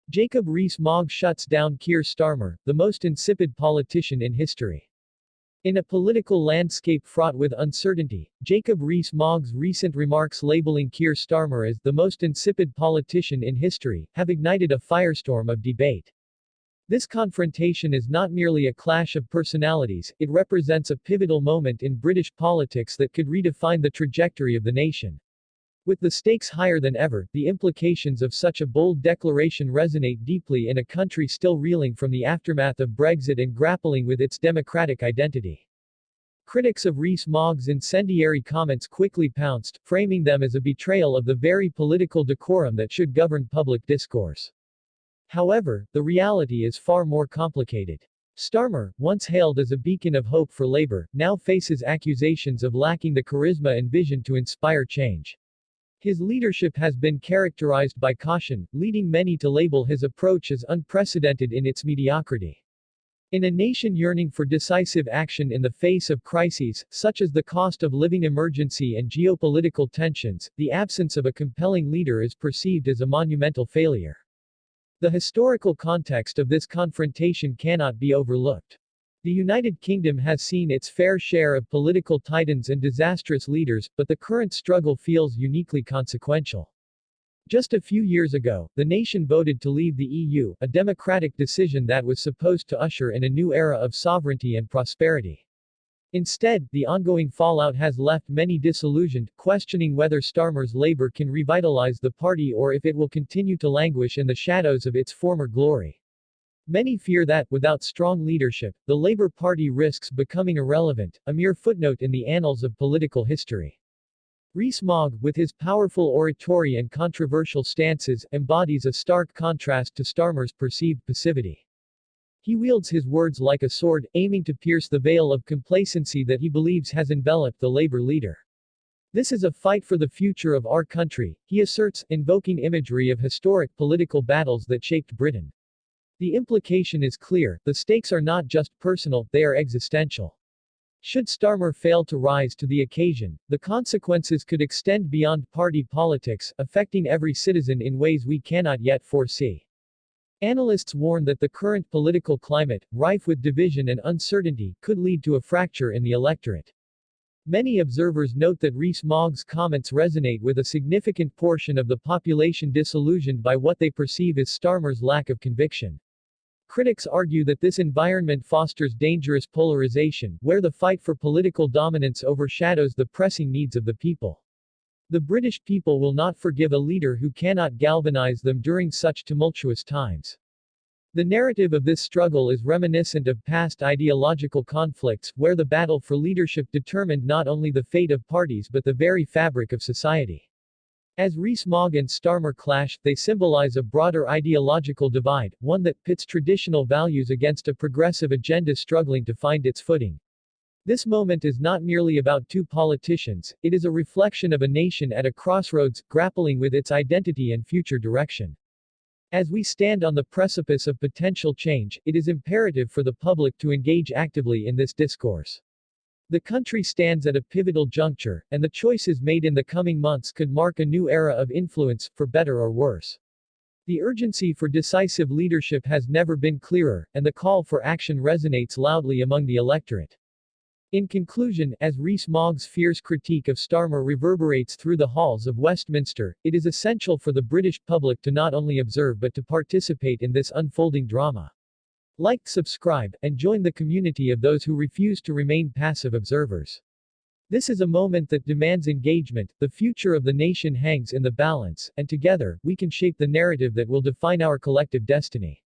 Jacob Rees-Mogg shuts down Keir Starmer, the most insipid politician in history. In a political landscape fraught with uncertainty, Jacob Rees-Mogg's recent remarks labeling Keir Starmer as the most insipid politician in history have ignited a firestorm of debate. This confrontation is not merely a clash of personalities, it represents a pivotal moment in British politics that could redefine the trajectory of the nation. With the stakes higher than ever, the implications of such a bold declaration resonate deeply in a country still reeling from the aftermath of Brexit and grappling with its democratic identity. Critics of Rees-Mogg's incendiary comments quickly pounced, framing them as a betrayal of the very political decorum that should govern public discourse. However, the reality is far more complicated. Starmer, once hailed as a beacon of hope for Labour, now faces accusations of lacking the charisma and vision to inspire change. His leadership has been characterized by caution, leading many to label his approach as unprecedented in its mediocrity. In a nation yearning for decisive action in the face of crises, such as the cost of living emergency and geopolitical tensions, the absence of a compelling leader is perceived as a monumental failure. The historical context of this confrontation cannot be overlooked. The United Kingdom has seen its fair share of political titans and disastrous leaders, but the current struggle feels uniquely consequential. Just a few years ago, the nation voted to leave the EU, a democratic decision that was supposed to usher in a new era of sovereignty and prosperity. Instead, the ongoing fallout has left many disillusioned, questioning whether Starmer's Labour can revitalize the party or if it will continue to languish in the shadows of its former glory. Many fear that, without strong leadership, the Labour Party risks becoming irrelevant, a mere footnote in the annals of political history. Rees-Mogg, with his powerful oratory and controversial stances, embodies a stark contrast to Starmer's perceived passivity. He wields his words like a sword, aiming to pierce the veil of complacency that he believes has enveloped the Labour leader. This is a fight for the future of our country, he asserts, invoking imagery of historic political battles that shaped Britain. The implication is clear, the stakes are not just personal, they are existential. Should Starmer fail to rise to the occasion, the consequences could extend beyond party politics, affecting every citizen in ways we cannot yet foresee. Analysts warn that the current political climate, rife with division and uncertainty, could lead to a fracture in the electorate. Many observers note that Rees-Mogg's comments resonate with a significant portion of the population disillusioned by what they perceive as Starmer's lack of conviction. Critics argue that this environment fosters dangerous polarization, where the fight for political dominance overshadows the pressing needs of the people. The British people will not forgive a leader who cannot galvanize them during such tumultuous times. The narrative of this struggle is reminiscent of past ideological conflicts, where the battle for leadership determined not only the fate of parties but the very fabric of society. As Rees-Mogg and Starmer clash, they symbolize a broader ideological divide, one that pits traditional values against a progressive agenda struggling to find its footing. This moment is not merely about two politicians, it is a reflection of a nation at a crossroads, grappling with its identity and future direction. As we stand on the precipice of potential change, it is imperative for the public to engage actively in this discourse. The country stands at a pivotal juncture, and the choices made in the coming months could mark a new era of influence, for better or worse. The urgency for decisive leadership has never been clearer, and the call for action resonates loudly among the electorate. In conclusion, as Rees-Mogg's fierce critique of Starmer reverberates through the halls of Westminster, it is essential for the British public to not only observe but to participate in this unfolding drama. Like, subscribe, and join the community of those who refuse to remain passive observers. This is a moment that demands engagement, the future of the nation hangs in the balance, and together, we can shape the narrative that will define our collective destiny.